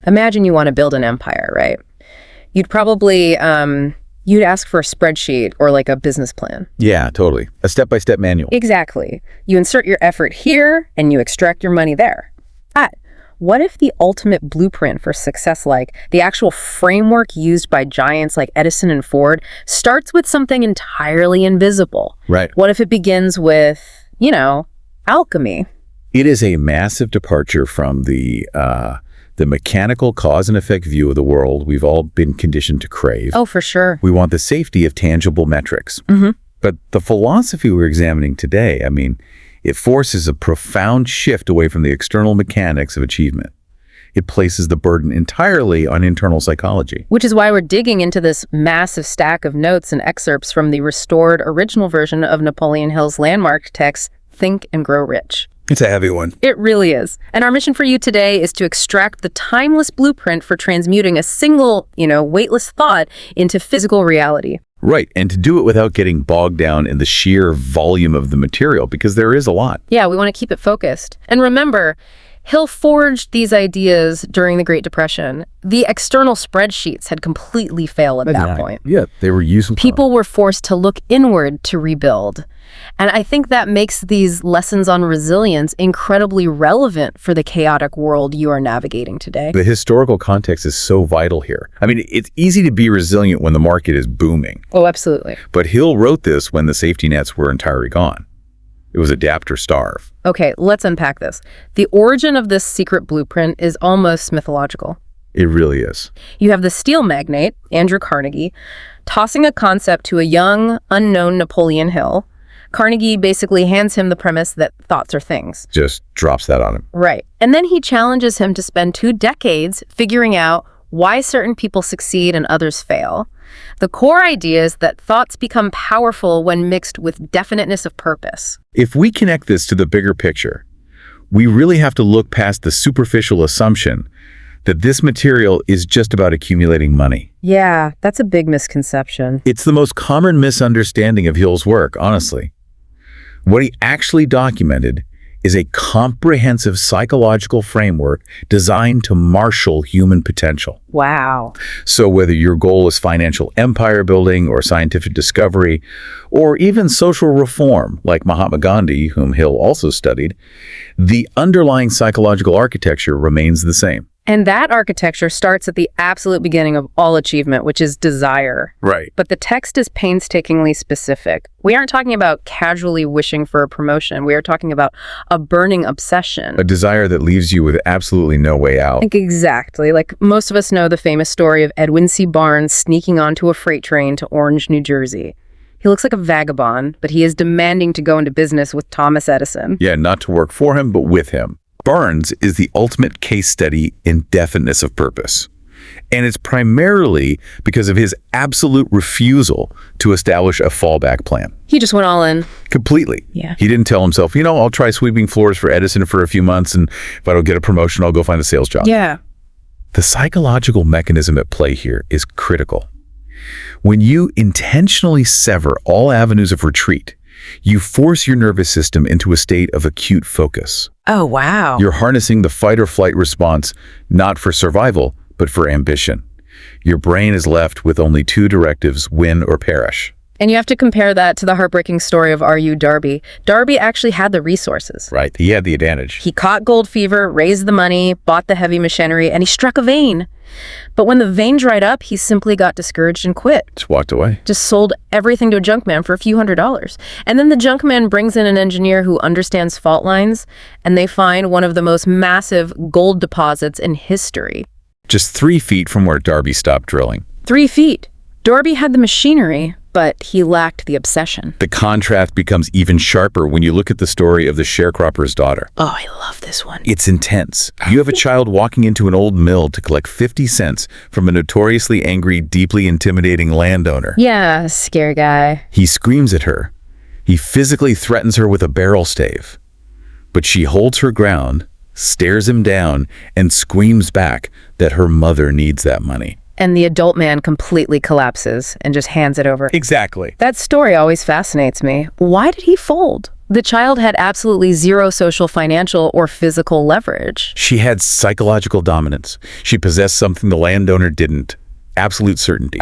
Imagine you want to build an empire, right? You'd probably, you'd ask for a spreadsheet or like a business plan. Yeah, totally. A step-by-step manual. Exactly. You insert your effort here and you extract your money there. But what if the ultimate blueprint for success, like the actual framework used by giants like Edison and Ford, starts with something entirely invisible? Right. What if it begins with, alchemy? It is a massive departure from the mechanical cause and effect view of the world we've all been conditioned to crave. Oh, for sure. We want the safety of tangible metrics. But the philosophy we're examining today, it forces a profound shift away from the external mechanics of achievement. It places the burden entirely on internal psychology. Which is why we're digging into this massive stack of notes and excerpts from the restored original version of Napoleon Hill's landmark text, Think and Grow Rich. It's a heavy one. It really is. And our mission for you today is to extract the timeless blueprint for transmuting a single, weightless thought into physical reality. Right, and to do it without getting bogged down in the sheer volume of the material, because there is a lot. Yeah, we want to keep it focused. And remember, Hill forged these ideas during the Great Depression. The external spreadsheets had completely failed at that point. Yeah, they were useful. People were forced to look inward to rebuild. And I think that makes these lessons on resilience incredibly relevant for the chaotic world you are navigating today. The historical context is so vital here. It's easy to be resilient when the market is booming. Oh, absolutely. But Hill wrote this when the safety nets were entirely gone. It was adapt or starve. Okay, let's unpack this. The origin of this secret blueprint is almost mythological. It really is. You have the steel magnate, Andrew Carnegie, tossing a concept to a young, unknown Napoleon Hill. Carnegie basically hands him the premise that thoughts are things. Just drops that on him. Right. And then he challenges him to spend 2 decades figuring out why certain people succeed and others fail. The core idea is that thoughts become powerful when mixed with definiteness of purpose. If we connect this to the bigger picture, we really have to look past the superficial assumption that this material is just about accumulating money. Yeah, that's a big misconception. It's the most common misunderstanding of Hill's work, honestly. What he actually documented is a comprehensive psychological framework designed to marshal human potential. Wow. So whether your goal is financial empire building or scientific discovery, or even social reform, like Mahatma Gandhi, whom Hill also studied, the underlying psychological architecture remains the same. And that architecture starts at the absolute beginning of all achievement, which is desire. Right. But the text is painstakingly specific. We aren't talking about casually wishing for a promotion. We are talking about a burning obsession. A desire that leaves you with absolutely no way out. Exactly. Like most of us know the famous story of Edwin C. Barnes sneaking onto a freight train to Orange, New Jersey. He looks like a vagabond, but he is demanding to go into business with Thomas Edison. Yeah, not to work for him, but with him. Barnes is the ultimate case study in definiteness of purpose. And it's primarily because of his absolute refusal to establish a fallback plan. He just went all in. Completely. Yeah. He didn't tell himself, I'll try sweeping floors for Edison for a few months, and if I don't get a promotion, I'll go find a sales job. Yeah. The psychological mechanism at play here is critical. When you intentionally sever all avenues of retreat, you force your nervous system into a state of acute focus. Oh, wow. You're harnessing the fight or flight response, not for survival, but for ambition. Your brain is left with only 2 directives, win or perish. And you have to compare that to the heartbreaking story of R.U. Darby. Darby actually had the resources. Right, he had the advantage. He caught gold fever, raised the money, bought the heavy machinery, and he struck a vein. But when the vein dried up, he simply got discouraged and quit. Just walked away. Just sold everything to a junk man for a few $100s. And then the junk man brings in an engineer who understands fault lines, and they find one of the most massive gold deposits in history. Just 3 feet from where Darby stopped drilling. 3 feet. Darby had the machinery, but he lacked the obsession. The contrast becomes even sharper when you look at the story of the sharecropper's daughter. Oh, I love this one. It's intense. You have a child walking into an old mill to collect 50 cents from a notoriously angry, deeply intimidating landowner. Yeah, scary guy. He screams at her. He physically threatens her with a barrel stave. But she holds her ground, stares him down, and screams back that her mother needs that money. And the adult man completely collapses and just hands it over. Exactly. That story always fascinates me. Why did he fold? The child had absolutely zero social, financial, or physical leverage. She had psychological dominance. She possessed something the landowner didn't. Absolute certainty.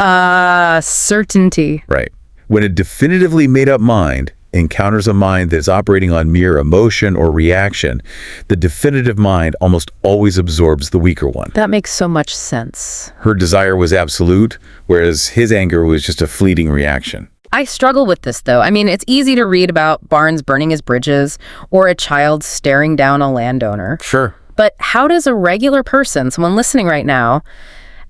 Certainty. Right. When a definitively made-up mind encounters a mind that is operating on mere emotion or reaction, the definitive mind almost always absorbs the weaker one. That makes so much sense. Her desire was absolute, whereas his anger was just a fleeting reaction. I struggle with this, though. I mean, it's easy to read about Barnes burning his bridges or a child staring down a landowner. Sure. But how does a regular person, someone listening right now,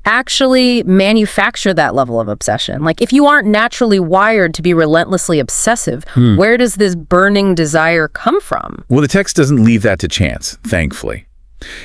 actually manufacture that level of obsession? Like, if you aren't naturally wired to be relentlessly obsessive, where does this burning desire come from? Well, the text doesn't leave that to chance, thankfully.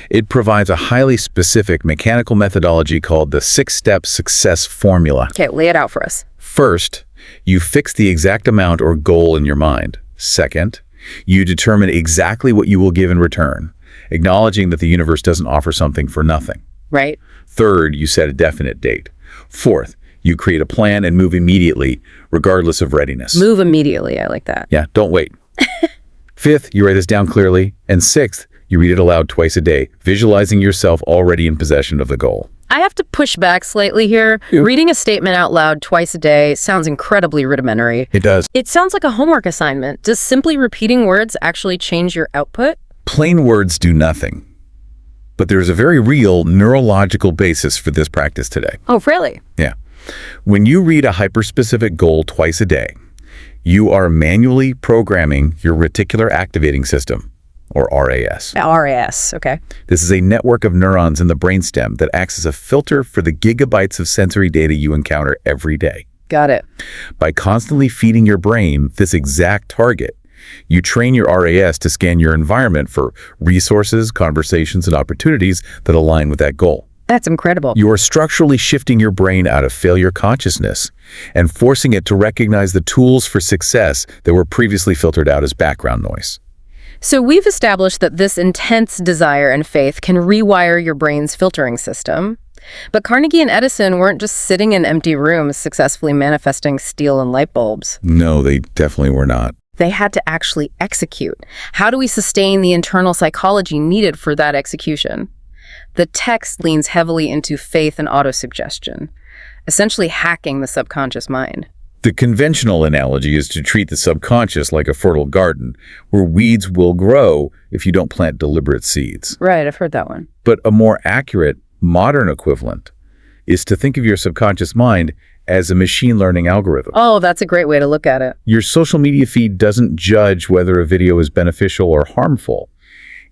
It provides a highly specific mechanical methodology called the 6-step success formula. Okay, lay it out for us. First, you fix the exact amount or goal in your mind. Second, you determine exactly what you will give in return, acknowledging that the universe doesn't offer something for nothing. Right. Third, you set a definite date. Fourth, you create a plan and move immediately, regardless of readiness. Move immediately. I like that. Yeah, don't wait. Fifth, you write this down clearly. And sixth, you read it aloud twice a day, visualizing yourself already in possession of the goal. I have to push back slightly here. Yep. Reading a statement out loud twice a day sounds incredibly rudimentary. It does. It sounds like a homework assignment. Does simply repeating words actually change your output? Plain words do nothing. But there's a very real neurological basis for this practice today. Oh, really? Yeah. When you read a hyperspecific goal twice a day, you are manually programming your reticular activating system, or RAS. RAS, okay. This is a network of neurons in the brainstem that acts as a filter for the gigabytes of sensory data you encounter every day. Got it. By constantly feeding your brain this exact target, you train your RAS to scan your environment for resources, conversations, and opportunities that align with that goal. That's incredible. You are structurally shifting your brain out of failure consciousness and forcing it to recognize the tools for success that were previously filtered out as background noise. So we've established that this intense desire and faith can rewire your brain's filtering system. But Carnegie and Edison weren't just sitting in empty rooms successfully manifesting steel and light bulbs. No, they definitely were not. They had to actually execute. How do we sustain the internal psychology needed for that execution? The text leans heavily into faith and autosuggestion, essentially hacking the subconscious mind. The conventional analogy is to treat the subconscious like a fertile garden, where weeds will grow if you don't plant deliberate seeds. Right, I've heard that one. But a more accurate, modern equivalent is to think of your subconscious mind as a machine learning algorithm. Oh, that's a great way to look at it. Your social media feed doesn't judge whether a video is beneficial or harmful.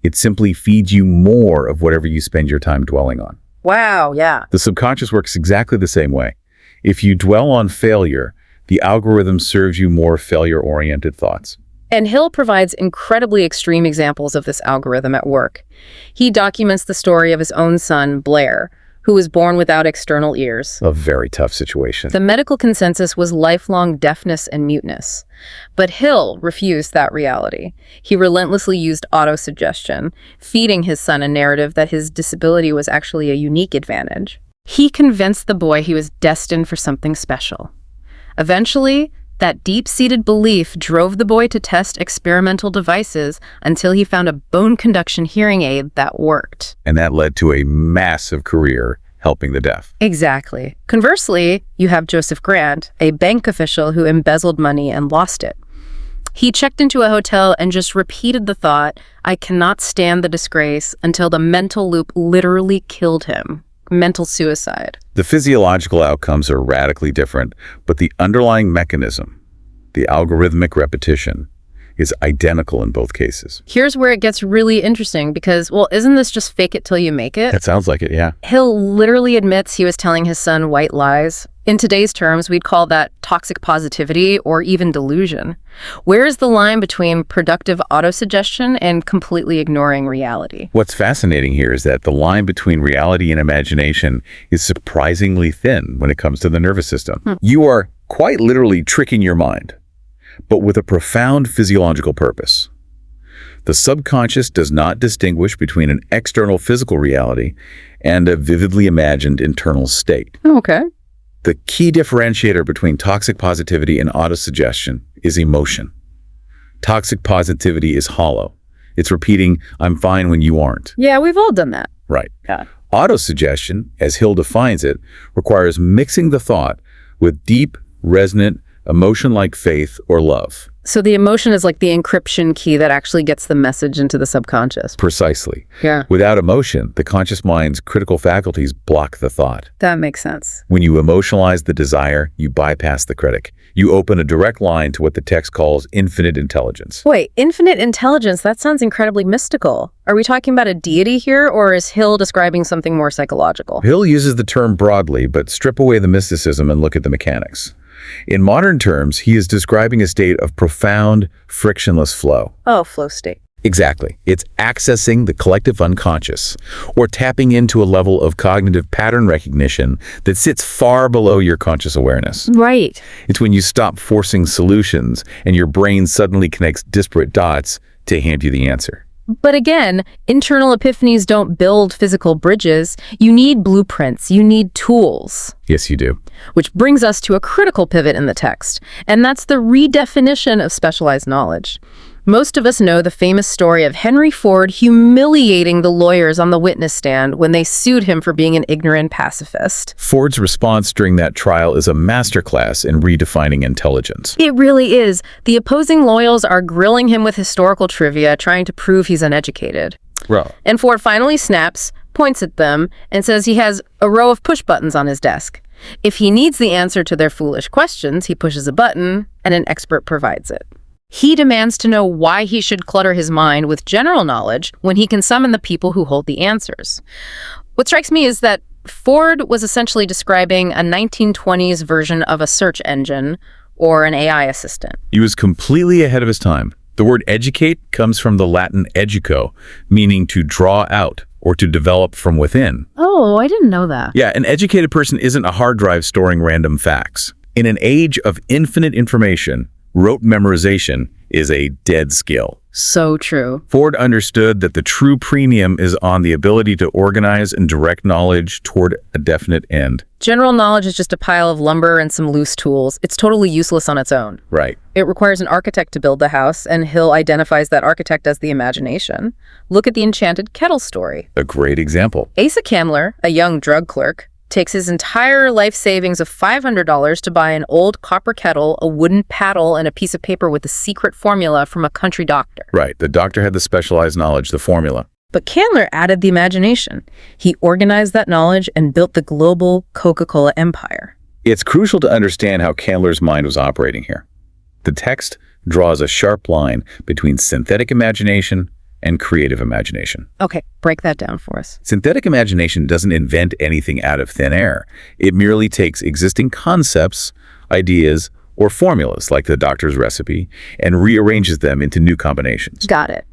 It simply feeds you more of whatever you spend your time dwelling on. Wow, yeah. The subconscious works exactly the same way. If you dwell on failure, the algorithm serves you more failure-oriented thoughts. And Hill provides incredibly extreme examples of this algorithm at work. He documents the story of his own son, Blair, who was born without external ears. A very tough situation. The medical consensus was lifelong deafness and muteness. But Hill refused that reality. He relentlessly used autosuggestion, feeding his son a narrative that his disability was actually a unique advantage. He convinced the boy he was destined for something special. Eventually, that deep-seated belief drove the boy to test experimental devices until he found a bone conduction hearing aid that worked. And that led to a massive career helping the deaf. Exactly. Conversely, you have Joseph Grant, a bank official who embezzled money and lost it. He checked into a hotel and just repeated the thought, "I cannot stand the disgrace," until the mental loop literally killed him. Mental suicide. The physiological outcomes are radically different, but the underlying mechanism, the algorithmic repetition, is identical in both cases. Here's where it gets really interesting because, well, isn't this just fake it till you make it? That sounds like it, yeah. Hill literally admits he was telling his son white lies. In today's terms, we'd call that toxic positivity or even delusion. Where is the line between productive autosuggestion and completely ignoring reality? What's fascinating here is that the line between reality and imagination is surprisingly thin when it comes to the nervous system. You are quite literally tricking your mind, but with a profound physiological purpose. The subconscious does not distinguish between an external physical reality and a vividly imagined internal state. Okay. The key differentiator between toxic positivity and autosuggestion is emotion. Toxic positivity is hollow. It's repeating, I'm fine when you aren't. Yeah, we've all done that. Right. Yeah. Autosuggestion, as Hill defines it, requires mixing the thought with deep, resonant, emotion like faith or love. So the emotion is like the encryption key that actually gets the message into the subconscious. Precisely. Yeah. Without emotion, the conscious mind's critical faculties block the thought. That makes sense. When you emotionalize the desire, you bypass the critic. You open a direct line to what the text calls infinite intelligence. Wait, infinite intelligence, that sounds incredibly mystical. Are we talking about a deity here, or is Hill describing something more psychological? Hill uses the term broadly, but strip away the mysticism and look at the mechanics. In modern terms, he is describing a state of profound, frictionless flow. Oh, flow state. Exactly. It's accessing the collective unconscious, or tapping into a level of cognitive pattern recognition that sits far below your conscious awareness. Right. It's when you stop forcing solutions and your brain suddenly connects disparate dots to hand you the answer. But again, internal epiphanies don't build physical bridges. You need blueprints. You need tools. Yes, you do. Which brings us to a critical pivot in the text, and that's the redefinition of specialized knowledge. Most of us know the famous story of Henry Ford humiliating the lawyers on the witness stand when they sued him for being an ignorant pacifist. Ford's response during that trial is a masterclass in redefining intelligence. It really is. The opposing lawyers are grilling him with historical trivia, trying to prove he's uneducated. Well, And Ford finally snaps, points at them, and says he has a row of push buttons on his desk. If he needs the answer to their foolish questions, he pushes a button, and an expert provides it. He demands to know why he should clutter his mind with general knowledge when he can summon the people who hold the answers. What strikes me is that Ford was essentially describing a 1920s version of a search engine or an AI assistant. he was completely ahead of his time. The word educate comes from the Latin educo, meaning to draw out or to develop from within. Oh, I didn't know that. Yeah, an educated person isn't a hard drive storing random facts. In an age of infinite information, rote memorization is a dead skill. So true. Ford understood that the true premium is on the ability to organize and direct knowledge toward a definite end. General knowledge is just a pile of lumber and some loose tools. It's totally useless on its own. Right. It requires an architect to build the house, and Hill identifies that architect as the imagination. Look at the enchanted kettle story. A great example. Asa Candler, a young drug clerk, takes his entire life savings of $500 to buy an old copper kettle, a wooden paddle, and a piece of paper with a secret formula from a country doctor. Right. The doctor had the specialized knowledge, the formula. But Candler added the imagination. He organized that knowledge and built the global Coca-Cola empire. It's crucial to understand how Candler's mind was operating here. The text draws a sharp line between synthetic imagination and creative imagination. Okay, break that down for us. Synthetic imagination doesn't invent anything out of thin air. It merely takes existing concepts, ideas, or formulas, like the doctor's recipe, and rearranges them into new combinations. Got it.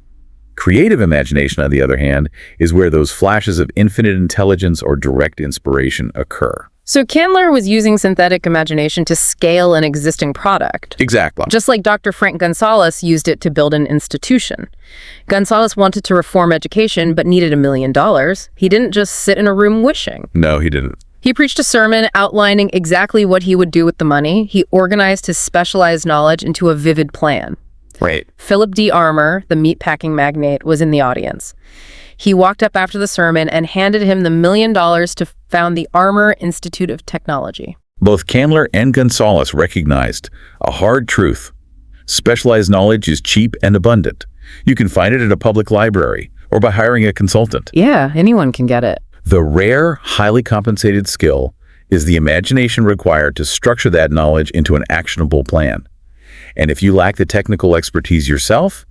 Creative imagination, on the other hand, is where those flashes of infinite intelligence or direct inspiration occur. So Candler was using synthetic imagination to scale an existing product. Exactly. Just like Dr. Frank Gonzalez used it to build an institution. Gonzalez wanted to reform education, but needed $1 million. He didn't just sit in a room wishing. No, he didn't. He preached a sermon outlining exactly what he would do with the money. He organized his specialized knowledge into a vivid plan. Right. Philip D. Armour, the meatpacking magnate, was in the audience. He walked up after the sermon and handed him the $1 million to found the Armour Institute of Technology. Both Candler and Gonzalez recognized a hard truth. Specialized knowledge is cheap and abundant. You can find it at a public library or by hiring a consultant. Yeah, anyone can get it. The rare, highly compensated skill is the imagination required to structure that knowledge into an actionable plan. And if you lack the technical expertise yourself,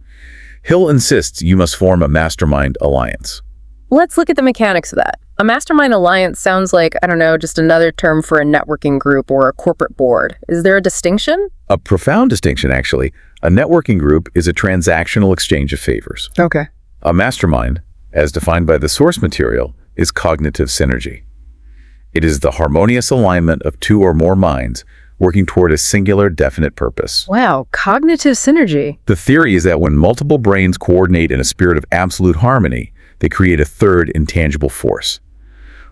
Hill insists you must form a mastermind alliance. Let's look at the mechanics of that. A mastermind alliance sounds like, I don't know, just another term for a networking group or a corporate board. Is there a distinction? A profound distinction, actually. A networking group is a transactional exchange of favors. Okay. A mastermind, as defined by the source material, is cognitive synergy. It is the harmonious alignment of two or more minds working toward a singular, definite purpose. Wow, cognitive synergy. The theory is that when multiple brains coordinate in a spirit of absolute harmony, they create a third intangible force.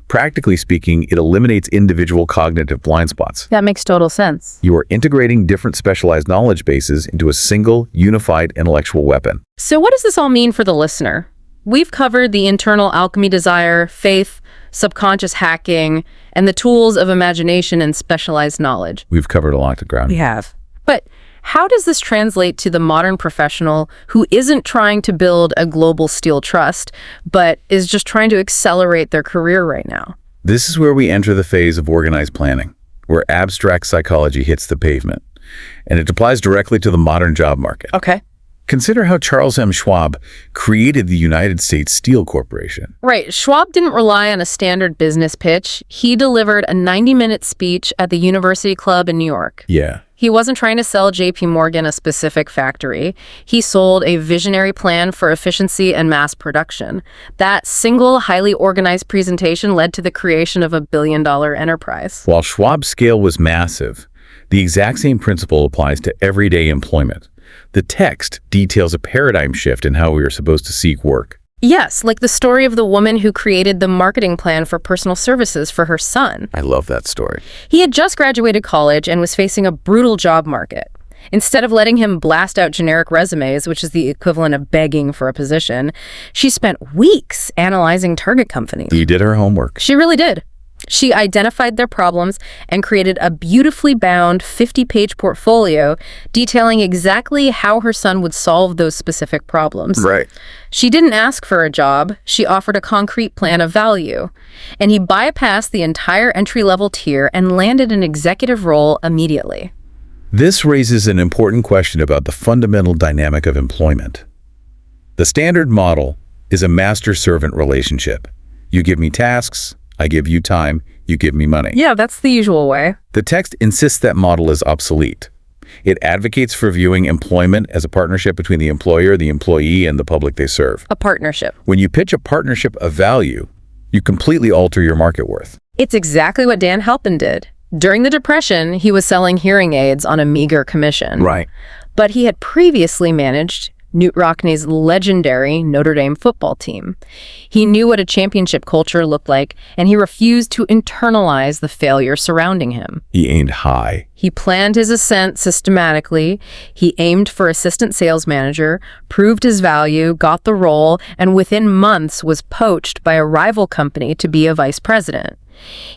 Practically speaking, it eliminates individual cognitive blind spots. That makes total sense. You are integrating different specialized knowledge bases into a single, unified intellectual weapon. So what does this all mean for the listener? We've covered the internal alchemy desire, faith, subconscious hacking, and the tools of imagination and specialized knowledge. We've covered a lot of ground. We have. But how does this translate to the modern professional who isn't trying to build a global steel trust, but is just trying to accelerate their career right now? This is where we enter the phase of organized planning, where abstract psychology hits the pavement, and it applies directly to the modern job market. Okay. Consider how Charles M. Schwab created the United States Steel Corporation. Right. Schwab didn't rely on a standard business pitch. He delivered a 90-minute speech at the University Club in New York. Yeah. He wasn't trying to sell J.P. Morgan a specific factory. He sold a visionary plan for efficiency and mass production. That single, highly organized presentation led to the creation of a billion-dollar enterprise. While Schwab's scale was massive, the exact same principle applies to everyday employment. The text details a paradigm shift in how we are supposed to seek work. Yes, like the story of the woman who created the marketing plan for personal services for her son. I love that story. He had just graduated college and was facing a brutal job market. Instead of letting him blast out generic resumes, which is the equivalent of begging for a position, she spent weeks analyzing target companies. She did her homework. She really did. She identified their problems and created a beautifully bound 50-page portfolio detailing exactly how her son would solve those specific problems. Right. She didn't ask for a job. She offered a concrete plan of value. And he bypassed the entire entry-level tier and landed an executive role immediately. This raises an important question about the fundamental dynamic of employment. The standard model is a master-servant relationship. You give me tasks, I give you time, you give me money. Yeah, that's the usual way. The text insists that model is obsolete. It advocates for viewing employment as a partnership between the employer, the employee, and the public they serve. A partnership. When you pitch a partnership of value, you completely alter your market worth. It's exactly what Dan Halpin did. During the Depression, he was selling hearing aids on a meager commission. Right. But he had previously managed Knute Rockne's legendary Notre Dame football team. He knew what a championship culture looked like, and he refused to internalize the failure surrounding him. He aimed high. He planned his ascent systematically. He aimed for assistant sales manager, proved his value, got the role, and within months was poached by a rival company to be a vice president.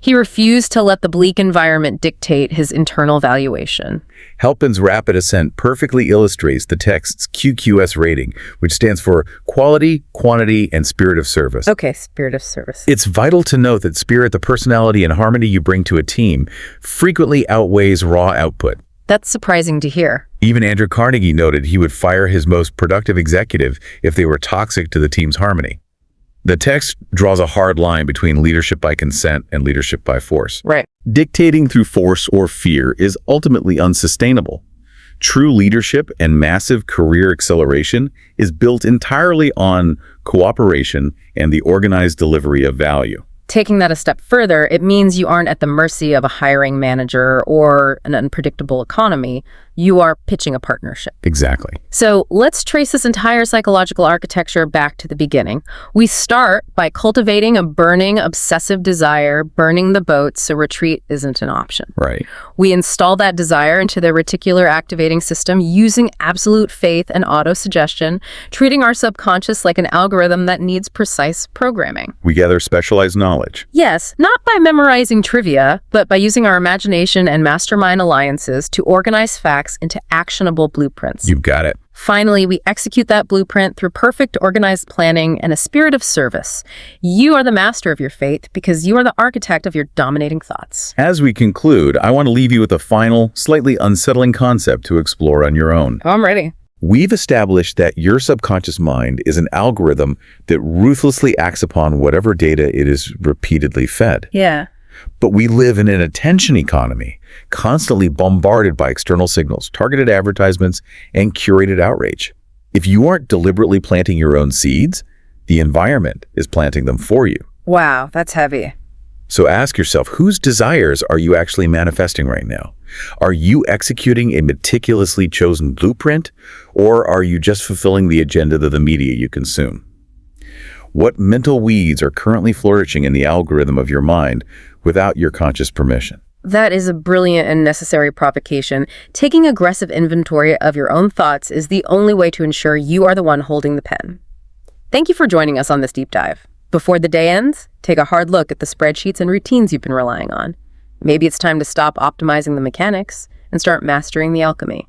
He refused to let the bleak environment dictate his internal valuation. Halpin's rapid ascent perfectly illustrates the text's QQS rating, which stands for quality, quantity, and spirit of service. Okay, spirit of service. It's vital to note that spirit, the personality and harmony you bring to a team, frequently outweighs raw output. That's surprising to hear. Even Andrew Carnegie noted he would fire his most productive executive if they were toxic to the team's harmony. The text draws a hard line between leadership by consent and leadership by force. Right. Dictating through force or fear is ultimately unsustainable. True leadership and massive career acceleration is built entirely on cooperation and the organized delivery of value. Taking that a step further, it means you aren't at the mercy of a hiring manager or an unpredictable economy. You are pitching a partnership. Exactly. So let's trace this entire psychological architecture back to the beginning. We start by cultivating a burning, obsessive desire, burning the boats so retreat isn't an option. Right. We install that desire into the reticular activating system using absolute faith and autosuggestion, treating our subconscious like an algorithm that needs precise programming. We gather specialized knowledge. Yes, not by memorizing trivia, but by using our imagination and mastermind alliances to organize facts into actionable blueprints. You've got it. Finally, we execute that blueprint through perfect organized planning and a spirit of service. You are the master of your fate because you are the architect of your dominating thoughts. As we conclude, I want to leave you with a final, slightly unsettling concept to explore on your own. I'm ready. We've established that your subconscious mind is an algorithm that ruthlessly acts upon whatever data it is repeatedly fed. Yeah. But we live in an attention economy, constantly bombarded by external signals, targeted advertisements, and curated outrage. If you aren't deliberately planting your own seeds, the environment is planting them for you. Wow, that's heavy. So ask yourself, whose desires are you actually manifesting right now? Are you executing a meticulously chosen blueprint, or are you just fulfilling the agenda of the media you consume? What mental weeds are currently flourishing in the algorithm of your mind without your conscious permission? That is a brilliant and necessary provocation. Taking aggressive inventory of your own thoughts is the only way to ensure you are the one holding the pen. Thank you for joining us on this deep dive. Before the day ends, take a hard look at the spreadsheets and routines you've been relying on. Maybe it's time to stop optimizing the mechanics and start mastering the alchemy.